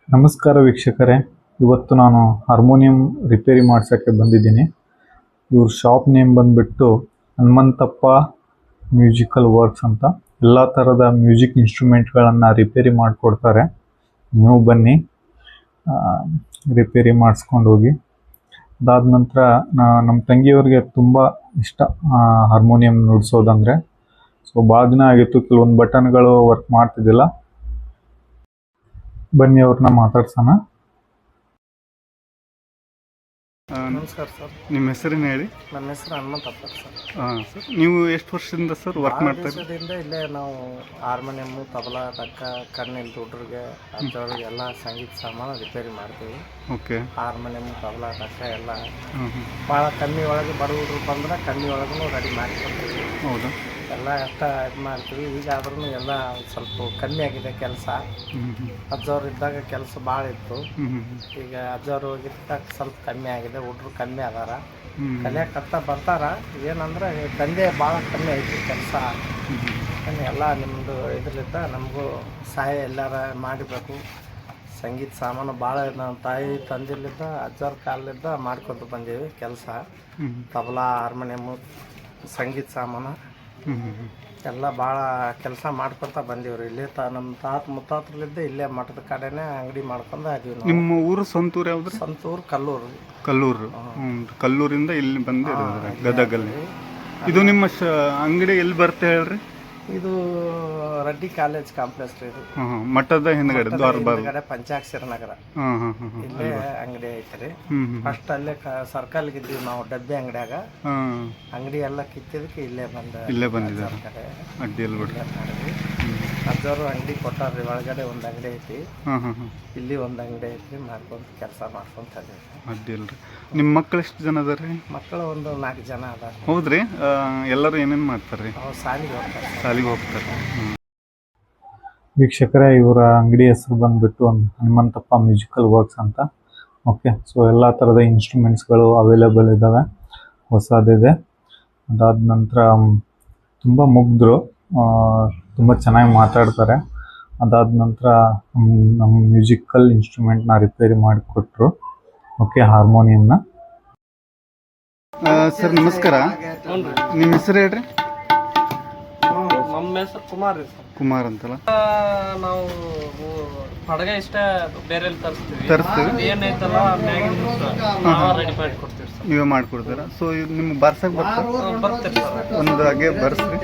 ನಮಸ್ಕಾರ ವೀಕ್ಷಕರೇ, ಇವತ್ತು ನಾನು ಹಾರ್ಮೋನಿಯಂ ರಿಪೇರಿ ಮಾಡ್ಸೋಕ್ಕೆ ಬಂದಿದ್ದೀನಿ. ಇವ್ರ ಶಾಪ್ ನೇಮ್ ಬಂದುಬಿಟ್ಟು ಹನುಮಂತಪ್ಪ ಮ್ಯೂಸಿಕಲ್ ವರ್ಕ್ಸ್ ಅಂತ. ಎಲ್ಲ ಥರದ ಮ್ಯೂಸಿಕ್ ಇನ್ಸ್ಟ್ರೂಮೆಂಟ್ಗಳನ್ನು ರಿಪೇರಿ ಮಾಡಿಕೊಡ್ತಾರೆ. ನೀವು ಬನ್ನಿ, ರಿಪೇರಿ ಮಾಡಿಸ್ಕೊಂಡು ಹೋಗಿ. ಅದಾದ ನಂತರ ನಮ್ಮ ತಂಗಿಯವ್ರಿಗೆ ತುಂಬ ಇಷ್ಟ ಹಾರ್ಮೋನಿಯಂ ನುಡಿಸೋದಂದರೆ. ಸೊ ಭಾಳ ದಿನ ಆಗಿತ್ತು, ಕೆಲವೊಂದು ಬಟನ್ಗಳು ವರ್ಕ್ ಮಾಡ್ತಿದ್ದಿಲ್ಲ. ಬನ್ನಿ ಅವ್ರನ್ನ ಮಾತಾಡ್ಸೋಣ. ನಮಸ್ಕಾರ ಸರ್. ನಿಮ್ಮ ಹೆಸರೇನು ಹೇಳಿ? ನನ್ನ ಹೆಸರು ಹನುಮಂತಪ್ಪ ಸರ್. ಹಾಂ ಸರ್, ನೀವು ಎಷ್ಟು ವರ್ಷದಿಂದ ಸರ್ ವರ್ಕ್ ಮಾಡ್ತಾ ಇದ್ದೀರಿ? ಇಲ್ಲೇ ನಾವು ಹಾರ್ಮೋನಿಯಮ್ಮು, ತಬಲಾ, ತಕ್ಕ, ಕಣ್ಣಿಲ್ದ ಹುಡುಗರಿಗೆ ಅಂಥವ್ರಿಗೆ ಎಲ್ಲ ಸಂಗೀತ ಸಾಮಾನು ರಿಪೇರಿ ಮಾಡ್ತೀವಿ. ಓಕೆ. ಹಾರ್ಮೋನಿಯಮ್ಮು, ತಬಲಾ, ತಕ್ಕ ಎಲ್ಲ ಭಾಳ ಕಮ್ಮಿ ಒಳಗೆ ಬಡ ಹುಡುಗರು ಬಂದ್ರೆ ಕಮ್ಮಿ ಒಳಗೂ ರೆಡಿ ಮಾಡಿಕೊಡ್ತೀವಿ. ಹೌದಾ? ಎಲ್ಲ ಎಷ್ಟು ಇದು ಮಾಡ್ತೀವಿ. ಈಗ ಆದ್ರೂ ಎಲ್ಲ ಸ್ವಲ್ಪ ಕಮ್ಮಿ ಆಗಿದೆ ಕೆಲಸ. ಅಜ್ಜವ್ರು ಇದ್ದಾಗ ಕೆಲಸ ಭಾಳ ಇತ್ತು. ಈಗ ಅಜ್ಜವ್ರು ಹೋಗಿದ್ದಾಗ ಸ್ವಲ್ಪ ಕಮ್ಮಿ ಆಗಿದೆ. ಹುಡುಗರು ಕಮ್ಮಿ ಅದಾರ, ಕಲಿಯಕತ್ತ ಬರ್ತಾರ. ಏನಂದ್ರೆ ದಂಧೆ ಭಾಳ ಕಮ್ಮಿ ಐತಿ ಕೆಲಸ. ಎಲ್ಲ ನಿಮ್ಮದು ಇದರಿಂದ ನಮಗೂ ಸಹಾಯ ಎಲ್ಲಾರ ಮಾಡಬೇಕು. ಸಂಗೀತ ಸಾಮಾನು ಭಾಳ ನಮ್ಮ ತಾಯಿ ತಂದಿಲ್ಲಿದ್ದ ಅಜ್ಜವ್ರ ಕಾಲದಿಂದ ಮಾಡ್ಕೊತ ಬಂದೀವಿ ಕೆಲಸ. ತಬಲಾ, ಹಾರ್ಮೋನಿಯಮ್ಮು, ಸಂಗೀತ ಸಾಮಾನು ಎಲ್ಲ ಭಾಳ ಕೆಲಸ ಮಾಡ್ಕೊತಾ ಬಂದೀವ್ರಿ. ಇಲ್ಲಿ ನಮ್ಮ ಮುತ್ತಾತ್ರಲಿದ್ದ ಇಲ್ಲೇ ಮಠದ ಕಡೆನೇ ಅಂಗಡಿ ಮಾಡ್ಕೊಂಡು ಅದೀವಿ ನಾವು. ನಿಮ್ಮ ಊರು ಸ್ವಂತ ಊರು ಯಾವ್ದು? ಸ್ವಂತ ಊರು ಕಲ್ಲೂರು. ಕಲ್ಲೂರು. ಕಲ್ಲೂರಿಂದ ಇಲ್ಲಿ ಬಂದು ಗದಗಲ್ಲಿ. ಇದು ನಿಮ್ಮ ಅಂಗಡಿ ಎಲ್ಲಿ ಬರುತ್ತೆ ಹೇಳ್ರಿ? ಇದು ರೆಡ್ಡಿ ಕಾಲೇಜ್ ಕಾಂಪ್ಲೆಕ್ಸ್ ಇದು. ಮಠದ ಹಿಂದ್ಗಡೆ ಪಂಚಾಕ್ಷರ ನಗರ ಇಲ್ಲೇ ಅಂಗಡಿ ಐತ್ರಿ. ಫಸ್ಟ್ ಅಲ್ಲೇ ಸರ್ಕಲ್ಗೆ ಇದ್ದೀವಿ ನಾವು, ಡಬ್ಬಿ ಅಂಗಡಿಯಾಗ. ಅಂಗಡಿ ಎಲ್ಲ ಕಿತ್ತಿದಕ್ಕೆ ಇಲ್ಲೇ ಬಂದಿದ್ದಾರೆ. ಅಡ್ಡಿಯಲ್ಲಿ ಬಿಡ್ರಿ. ಅಜ್ಜವರು ಅಂಗಡಿ ಕೊಟ್ಟಾರ್ರಿ. ಒಳಗಡೆ ಒಂದು ಅಂಗಡಿ ಐತಿ, ಇಲ್ಲಿ ಒಂದು ಅಂಗಡಿ ಐತಿ. ಮಾಡ್ಕೊಂತ ಕೆಲಸ ಮಾಡ್ಕೊಂತ ಅದೀವಿ. ಅಡ್ಡಿಲ್ರಿ. ನಿಮ್ಮ ಮಕ್ಕಳು ಎಷ್ಟು ಜನ ಅದಾರ್ರಿ? ಮಕ್ಕಳು ಒಂದು 4 ಜನ ಅದಾರ. ಹೌದ್ರಿ? ಎಲ್ಲರೂ ಏನೇನು ಮಾಡ್ತಾರ್ರಿ? ಶಾಲೆಗೆ ಹೋಗ್ತಾರೆ. ವೀಕ್ಷಕರೇ, ಇವರ ಅಂಗಡಿ ಹೆಸರು ಬಂದುಬಿಟ್ಟು ಹನುಮಂತಪ್ಪ ಮ್ಯೂಸಿಕಲ್ ವರ್ಕ್ಸ್ ಅಂತ. ಓಕೆ. ಸೊ ಎಲ್ಲ ಥರದ ಇನ್ಸ್ಟ್ರೂಮೆಂಟ್ಸ್ಗಳು ಅವೈಲೇಬಲ್ ಇದ್ದಾವೆ, ಹೊಸದಿದೆ. ಅದಾದ ನಂತರ ತುಂಬ ಮುಗ್ಧರು, ತುಂಬ ಚೆನ್ನಾಗಿ ಮಾತಾಡ್ತಾರೆ. ಅದಾದ ನಂತರ ನಮ್ಮ ಮ್ಯೂಸಿಕಲ್ ಇನ್ಸ್ಟ್ರೂಮೆಂಟ್ನ ರಿಪೇರಿ ಮಾಡಿಕೊಟ್ರು. ಓಕೆ, ಹಾರ್ಮೋನಿಯಂನ. ಸರ್ ನಮಸ್ಕಾರ, ನಿಮ್ಮ ಹೆಸರು ಹೇಳ್ರಿ? ನಮ್ಮ ಹೆಸರು ಕುಮಾರ್ ರೀ. ಕುಮಾರ್ ಅಂತಲ್ಲ. ನಾವು ಪಡಗ ಇಷ್ಟ ಬೇರೆ ತರಿಸ್ತೀವಿ. ಏನೈತಲ್ಲ ರೆಡಿ ಮಾಡಿ ಕೊಡ್ತೀವಿ ಸರ್. ನೀವೇ ಮಾಡ್ಕೊಡ್ತೀರಾ? ಸೊ ನಿಮ್ಗೆ ಬರ್ಸಕ್ಕೆ ಬರ್ತೀರಿ? ಒಂದು ಹಾಗೆ ಬರ್ಸ್ರಿ.